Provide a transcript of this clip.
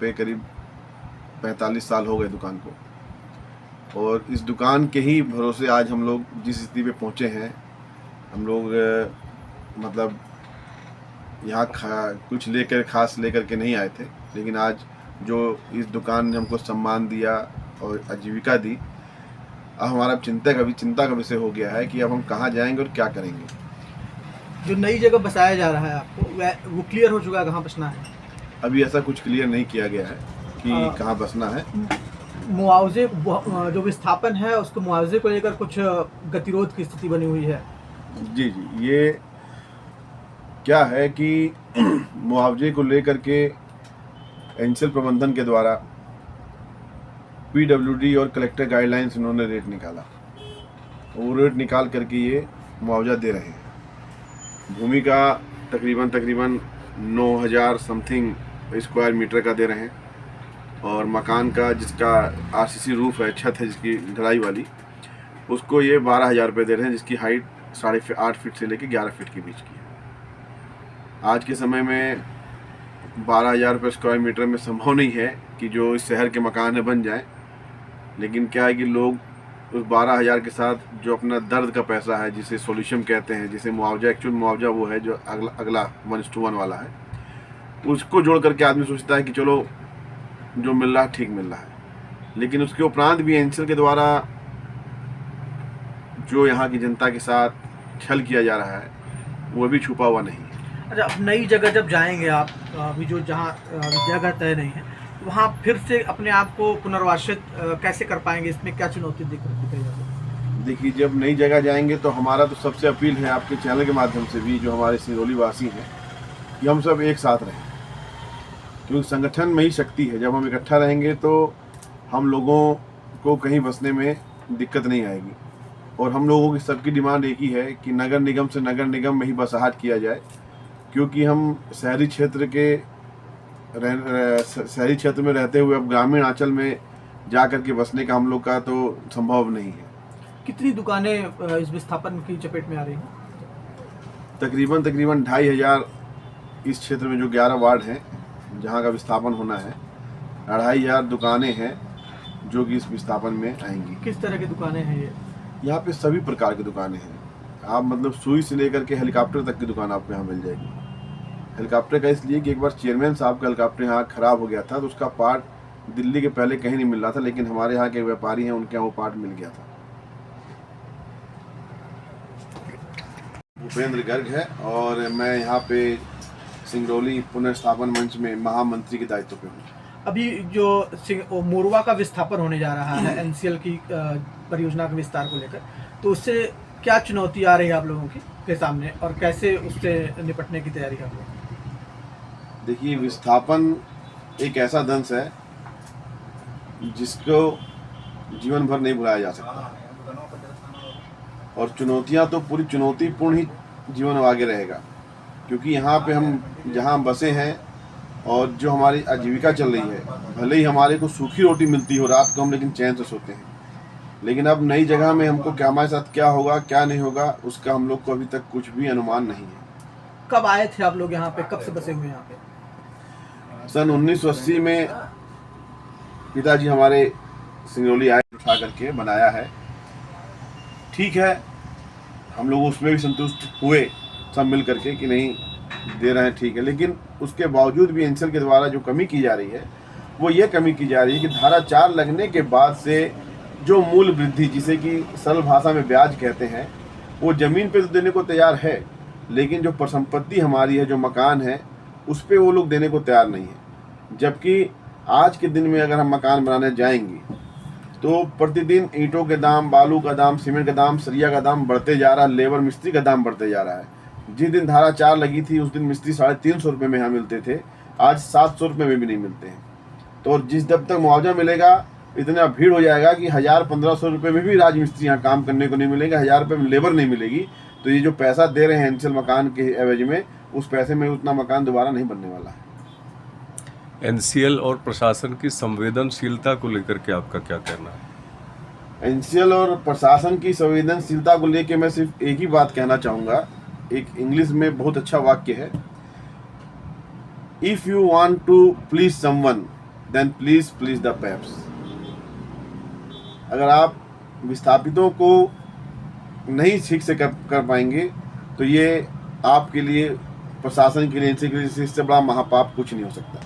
पे करीब 45 साल हो गए दुकान को, और इस दुकान के ही भरोसे आज हम लोग जिस स्थिति पे पहुँचे हैं। हम लोग मतलब यहाँ कुछ खास लेकर के नहीं आए थे, लेकिन आज जो इस दुकान ने हमको सम्मान दिया और आजीविका दी, अब हमारा चिंता का विषय हो गया है कि अब हम कहाँ जाएंगे और क्या करेंगे। जो नई जगह बसाया जा रहा है आपको, वो क्लियर हो चुका है कहाँ बसना है? अभी ऐसा कुछ क्लियर नहीं किया गया है कि कहाँ बसना है। मुआवजे जो विस्थापन है उसको मुआवजे को लेकर कुछ गतिरोध की स्थिति बनी हुई है। जी, ये क्या है कि मुआवजे को लेकर के एनसीएल प्रबंधन के द्वारा पीडब्ल्यूडी और कलेक्टर गाइडलाइंस इन्होंने रेट निकाला, वो रेट निकाल करके ये मुआवजा दे रहे हैं। भूमि का तकरीबन 9,000 समथिंग स्क्वायर मीटर का दे रहे हैं, और मकान का जिसका आरसीसी रूफ है, छत है जिसकी ढलाई वाली, उसको ये 12,000 रुपये दे रहे हैं, जिसकी हाइट 8.5 फीट से लेकर 11 फीट के बीच की है। आज के समय में 12,000 रुपये स्क्वायर मीटर में संभव नहीं है कि जो इस शहर के मकान है बन जाए, लेकिन क्या है कि लोग उस 12,000 के साथ जो अपना दर्द का पैसा है, जिसे सॉल्यूशन कहते हैं, जिसे मुआवजा, एक्चुअल मुआवजा वो है जो अगला 1:1 वाला है, उसको जोड़ करके आदमी सोचता है कि चलो जो मिल रहा है ठीक मिल रहा है। लेकिन उसके उपरांत भी एनसीएल के द्वारा जो यहाँ की जनता के साथ छल किया जा रहा है वो भी छुपा हुआ नहीं है। अच्छा, अब नई जगह जब जाएंगे आप, अभी जो जहाँ जगह तय नहीं है, वहाँ फिर से अपने आप को पुनर्वासित कैसे कर पाएंगे? इसमें क्या चुनौती दिख रही है? देखिए, जब नई जगह जाएंगे तो हमारा तो सबसे अपील है आपके चैनल के माध्यम से भी, जो हमारे सिंगरौली वासी हैं, कि हम सब एक साथ रहें, क्योंकि संगठन में ही शक्ति है। जब हम इकट्ठा रहेंगे तो हम लोगों को कहीं बसने में दिक्कत नहीं आएगी। और हम लोगों की सबकी डिमांड एक ही है कि नगर निगम से नगर निगम में ही बसाहट किया जाए, क्योंकि हम शहरी क्षेत्र में रहते हुए अब ग्रामीण आंचल में जा कर के बसने का हम लोग का तो संभव नहीं है। कितनी दुकानें इस विस्थापन की चपेट में आ रही हैं? तकरीबन 2,500 इस क्षेत्र में जो 11 वार्ड हैं जहां का विस्थापन होना है, 2,500 दुकानें हैं जो कि इस विस्थापन में आएंगी। किस तरह की दुकानें हैं ये? यहाँ पे सभी प्रकार की दुकानें हैं। आप मतलब सुई से लेकर के हेलीकॉप्टर तक की दुकान आपको यहाँ मिल जाएगी। हेलीकॉप्टर का इसलिए कि एक बार चेयरमैन साहब का हेलीकॉप्टर यहाँ ख़राब हो गया था, तो उसका पार्ट दिल्ली के पहले कहीं नहीं मिल रहा था, लेकिन हमारे यहाँ के व्यापारी हैं, उनके यहाँ वो पार्ट मिल गया था। भूपेंद्र गर्ग है और मैं यहाँ पे सिंगरौली पुनर्स्थापन मंच में महामंत्री के दायित्व पे हूँ। अभी जो मोरवा का विस्थापन होने जा रहा है एनसीएल की परियोजना के विस्तार को लेकर, तो उससे क्या चुनौती आ रही है आप लोगों के सामने, और कैसे उससे निपटने की तैयारी कर रहे हैं? देखिए, विस्थापन एक ऐसा दंश है जिसको जीवन भर नहीं भुलाया जा सकता, और चुनौतियां तो पूरी चुनौतीपूर्ण ही जीवन आगे रहेगा, क्योंकि यहाँ पे हम जहाँ बसे हैं और जो हमारी आजीविका चल रही है, भले ही हमारे को सूखी रोटी मिलती हो रात को हम लेकिन चैन से सोते हैं, लेकिन अब नई जगह में हमको क्या, हमारे साथ क्या होगा क्या नहीं होगा, उसका हम लोग को अभी तक कुछ भी अनुमान नहीं है। कब आए थे आप लोग यहाँ पे? कब से बसे हुए यहाँ पे? सन 1980 में पिताजी हमारे सिंगरौली आए, उठा करके बनाया है। ठीक है, हम लोग उसमें भी संतुष्ट हुए सब मिल करके कि नहीं दे रहे हैं, ठीक है, लेकिन उसके बावजूद भी एनसीएल के द्वारा जो कमी की जा रही है वो ये कमी की जा रही है कि धारा 4 लगने के बाद से जो मूल वृद्धि, जिसे कि सरल भाषा में ब्याज कहते हैं, वो ज़मीन पे तो देने को तैयार है, लेकिन जो परिसंपत्ति हमारी है, जो मकान है, उस पर वो लोग देने को तैयार नहीं है। जबकि आज के दिन में अगर हम मकान बनाने जाएंगे तो प्रतिदिन ईंटों के दाम, बालू का दाम, सीमेंट का दाम, सरिया का दाम बढ़ते जा रहा है, लेबर मिस्त्री का दाम बढ़ते जा रहा है। जिस दिन धारा 4 लगी थी उस दिन मिस्त्री 350 रुपये में यहाँ मिलते थे, आज 700 रुपये में भी नहीं मिलते हैं। तो जिस जब तक मुआवजा मिलेगा इतना भीड़ हो जाएगा कि 1,000-1,500 रुपये में भी राजमिस्त्री यहाँ काम करने को नहीं मिलेगा, 1,000 रुपये में लेबर नहीं मिलेगी। तो ये जो पैसा दे रहे हैं एनसीएल मकान के एवज में, उस पैसे में उतना मकान दोबारा नहीं बनने वाला है। एनसीएल और प्रशासन की संवेदनशीलता को लेकर के आपका क्या कहना है? एनसीएल और प्रशासन की संवेदनशीलता को लेकर मैं सिर्फ एक ही बात कहना चाहूँगा। एक इंग्लिश में बहुत अच्छा वाक्य है, if you want to please someone then please the peps. अगर आप विस्थापितों को नहीं ठीक से कर पाएंगे तो ये आपके लिए, प्रशासन के लिए, इससे बड़ा महापाप कुछ नहीं हो सकता।